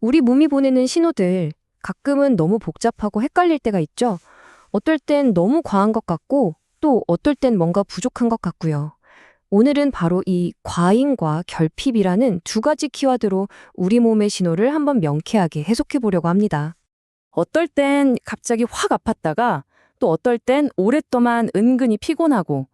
우리 몸이 보내는 신호들, 가끔은 너무 복잡하고 헷갈릴 때가 있죠. 어떨 땐 너무 과한 것 같고, 또 어떨 땐 뭔가 부족한 것 같고요. 오늘은 바로 이 과잉과 결핍이라는 두 가지 키워드로 우리 몸의 신호를 한번 명쾌하게 해석해 보려고 합니다. 어떨 땐 갑자기 확 아팠다가 또 어떨 땐 오랫동안 은근히 피곤하고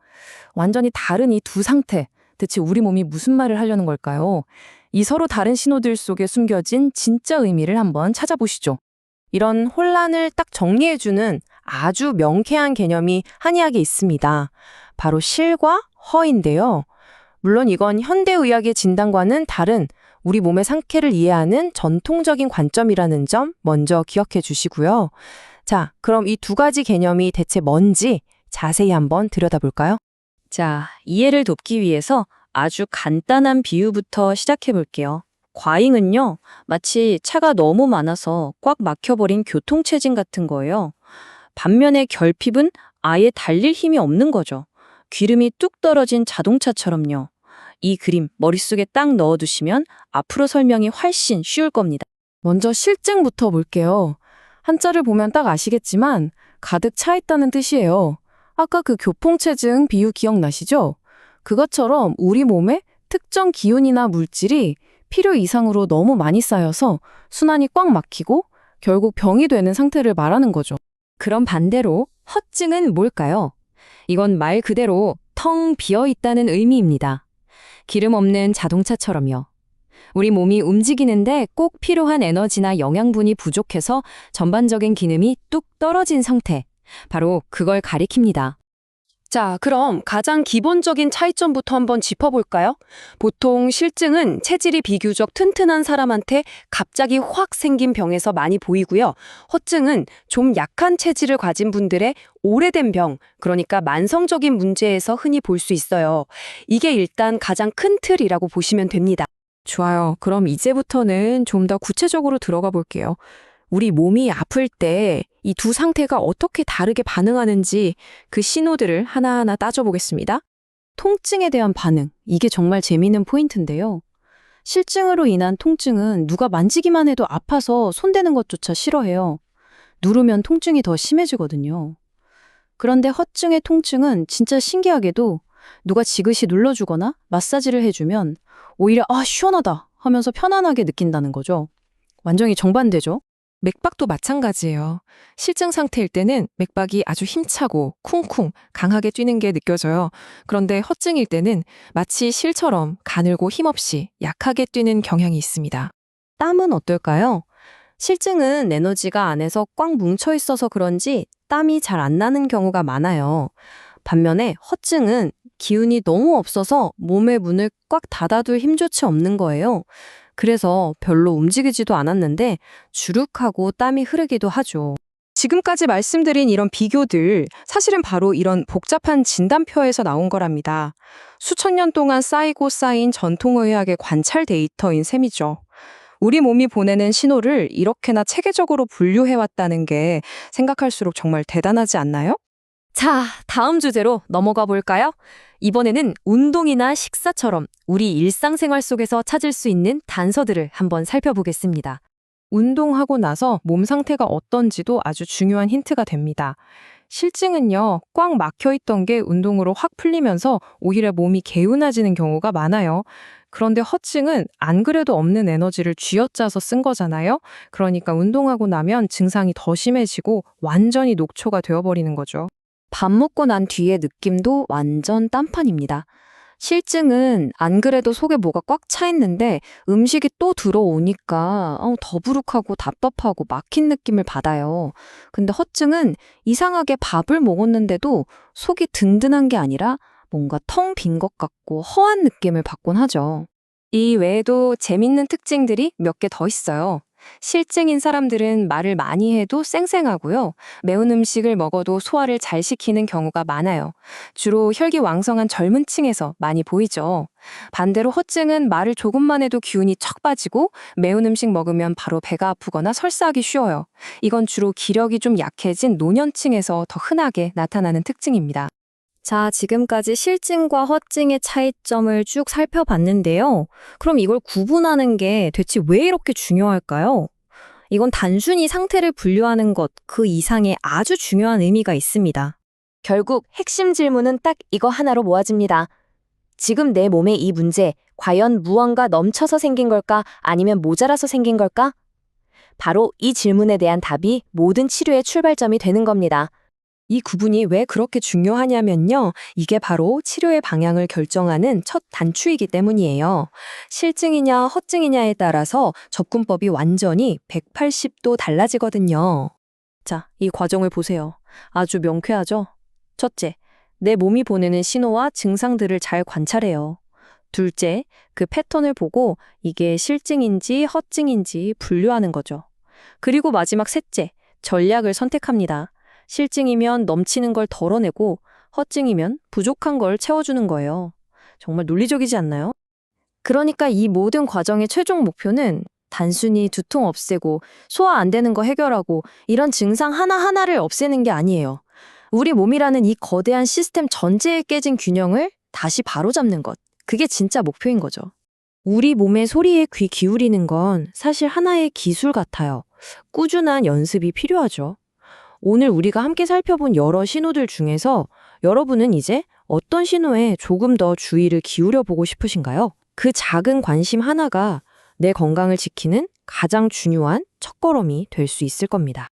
완전히 다른 이 두 상태. 대체 우리 몸이 무슨 말을 하려는 걸까요? 이 서로 다른 신호들 속에 숨겨진 진짜 의미를 한번 찾아보시죠. 이런 혼란을 딱 정리해주는 아주 명쾌한 개념이 한의학에 있습니다. 바로 실과 허인데요. 물론 이건 현대의학의 진단과는 다른 우리 몸의 상태를 이해하는 전통적인 관점이라는 점 먼저 기억해 주시고요. 자, 그럼 이 두 가지 개념이 대체 뭔지 자세히 한번 들여다볼까요? 자, 이해를 돕기 위해서 아주 간단한 비유부터 시작해 볼게요. 과잉은요, 마치 차가 너무 많아서 꽉 막혀버린 교통체증 같은 거예요. 반면에 결핍은 아예 달릴 힘이 없는 거죠. 기름이 뚝 떨어진 자동차처럼요. 이 그림 머릿속에 딱 넣어두시면 앞으로 설명이 훨씬 쉬울 겁니다. 먼저 실증부터 볼게요. 한자를 보면 딱 아시겠지만 가득 차 있다는 뜻이에요. 아까 그 교통체증 비유 기억나시죠? 그것처럼 우리 몸에 특정 기운이나 물질이 필요 이상으로 너무 많이 쌓여서 순환이 꽉 막히고 결국 병이 되는 상태를 말하는 거죠. 그럼 반대로 허증은 뭘까요? 이건 말 그대로 텅 비어 있다는 의미입니다. 기름 없는 자동차처럼요. 우리 몸이 움직이는데 꼭 필요한 에너지나 영양분이 부족해서 전반적인 기능이 뚝 떨어진 상태. 바로 그걸 가리킵니다. 자, 그럼 가장 기본적인 차이점부터 한번 짚어볼까요? 보통 실증은 체질이 비교적 튼튼한 사람한테 갑자기 확 생긴 병에서 많이 보이고요. 허증은 좀 약한 체질을 가진 분들의 오래된 병, 그러니까 만성적인 문제에서 흔히 볼 수 있어요. 이게 일단 가장 큰 틀이라고 보시면 됩니다. 좋아요. 그럼 이제부터는 좀 더 구체적으로 들어가 볼게요. 우리 몸이 아플 때 이 두 상태가 어떻게 다르게 반응하는지 그 신호들을 하나하나 따져보겠습니다. 통증에 대한 반응, 이게 정말 재미있는 포인트인데요. 실증으로 인한 통증은 누가 만지기만 해도 아파서 손대는 것조차 싫어해요. 누르면 통증이 더 심해지거든요. 그런데 허증의 통증은 진짜 신기하게도 누가 지그시 눌러주거나 마사지를 해주면 오히려 시원하다 하면서 편안하게 느낀다는 거죠. 완전히 정반대죠. 맥박도 마찬가지예요. 실증 상태일 때는 맥박이 아주 힘차고 쿵쿵 강하게 뛰는 게 느껴져요. 그런데 허증일 때는 마치 실처럼 가늘고 힘없이 약하게 뛰는 경향이 있습니다. 땀은 어떨까요? 실증은 에너지가 안에서 꽉 뭉쳐 있어서 그런지 땀이 잘 안 나는 경우가 많아요. 반면에 허증은 기운이 너무 없어서 몸의 문을 꽉 닫아둘 힘조차 없는 거예요. 그래서 별로 움직이지도 않았는데 주룩하고 땀이 흐르기도 하죠. 지금까지 말씀드린 이런 비교들, 사실은 바로 이런 복잡한 진단표에서 나온 거랍니다. 수천 년 동안 쌓이고 쌓인 전통의학의 관찰 데이터인 셈이죠. 우리 몸이 보내는 신호를 이렇게나 체계적으로 분류해왔다는 게 생각할수록 정말 대단하지 않나요? 자, 다음 주제로 넘어가 볼까요? 이번에는 운동이나 식사처럼 우리 일상생활 속에서 찾을 수 있는 단서들을 한번 살펴보겠습니다. 운동하고 나서 몸 상태가 어떤지도 아주 중요한 힌트가 됩니다. 실증은요, 꽉 막혀있던 게 운동으로 확 풀리면서 오히려 몸이 개운해지는 경우가 많아요. 그런데 허증은 안 그래도 없는 에너지를 쥐어짜서 쓴 거잖아요. 그러니까 운동하고 나면 증상이 더 심해지고 완전히 녹초가 되어버리는 거죠. 밥 먹고 난 뒤의 느낌도 완전 딴판입니다. 실증은 안 그래도 속에 뭐가 꽉 차 있는데 음식이 또 들어오니까 더부룩하고 답답하고 막힌 느낌을 받아요. 근데 허증은 이상하게 밥을 먹었는데도 속이 든든한 게 아니라 뭔가 텅 빈 것 같고 허한 느낌을 받곤 하죠. 이 외에도 재밌는 특징들이 몇 개 더 있어요. 실증인 사람들은 말을 많이 해도 쌩쌩하고요. 매운 음식을 먹어도 소화를 잘 시키는 경우가 많아요. 주로 혈기왕성한 젊은 층에서 많이 보이죠. 반대로 허증은 말을 조금만 해도 기운이 척 빠지고 매운 음식 먹으면 바로 배가 아프거나 설사하기 쉬워요. 이건 주로 기력이 좀 약해진 노년층에서 더 흔하게 나타나는 특징입니다. 자, 지금까지 실증과 허증의 차이점을 쭉 살펴봤는데요. 그럼 이걸 구분하는 게 대체 왜 이렇게 중요할까요? 이건 단순히 상태를 분류하는 것 그 이상의 아주 중요한 의미가 있습니다. 결국 핵심 질문은 딱 이거 하나로 모아집니다. 지금 내 몸의 이 문제, 과연 무언가 넘쳐서 생긴 걸까? 아니면 모자라서 생긴 걸까? 바로 이 질문에 대한 답이 모든 치료의 출발점이 되는 겁니다. 이 구분이 왜 그렇게 중요하냐면요. 이게 바로 치료의 방향을 결정하는 첫 단추이기 때문이에요. 실증이냐 허증이냐에 따라서 접근법이 완전히 180도 달라지거든요. 자, 이 과정을 보세요. 아주 명쾌하죠? 첫째, 내 몸이 보내는 신호와 증상들을 잘 관찰해요. 둘째, 그 패턴을 보고 이게 실증인지 허증인지 분류하는 거죠. 그리고 마지막 셋째, 전략을 선택합니다. 실증이면 넘치는 걸 덜어내고 허증이면 부족한 걸 채워주는 거예요. 정말 논리적이지 않나요? 그러니까 이 모든 과정의 최종 목표는 단순히 두통 없애고 소화 안 되는 거 해결하고 이런 증상 하나하나를 없애는 게 아니에요. 우리 몸이라는 이 거대한 시스템 전체에 깨진 균형을 다시 바로잡는 것. 그게 진짜 목표인 거죠. 우리 몸의 소리에 귀 기울이는 건 사실 하나의 기술 같아요. 꾸준한 연습이 필요하죠. 오늘 우리가 함께 살펴본 여러 신호들 중에서 여러분은 이제 어떤 신호에 조금 더 주의를 기울여 보고 싶으신가요? 그 작은 관심 하나가 내 건강을 지키는 가장 중요한 첫걸음이 될 수 있을 겁니다.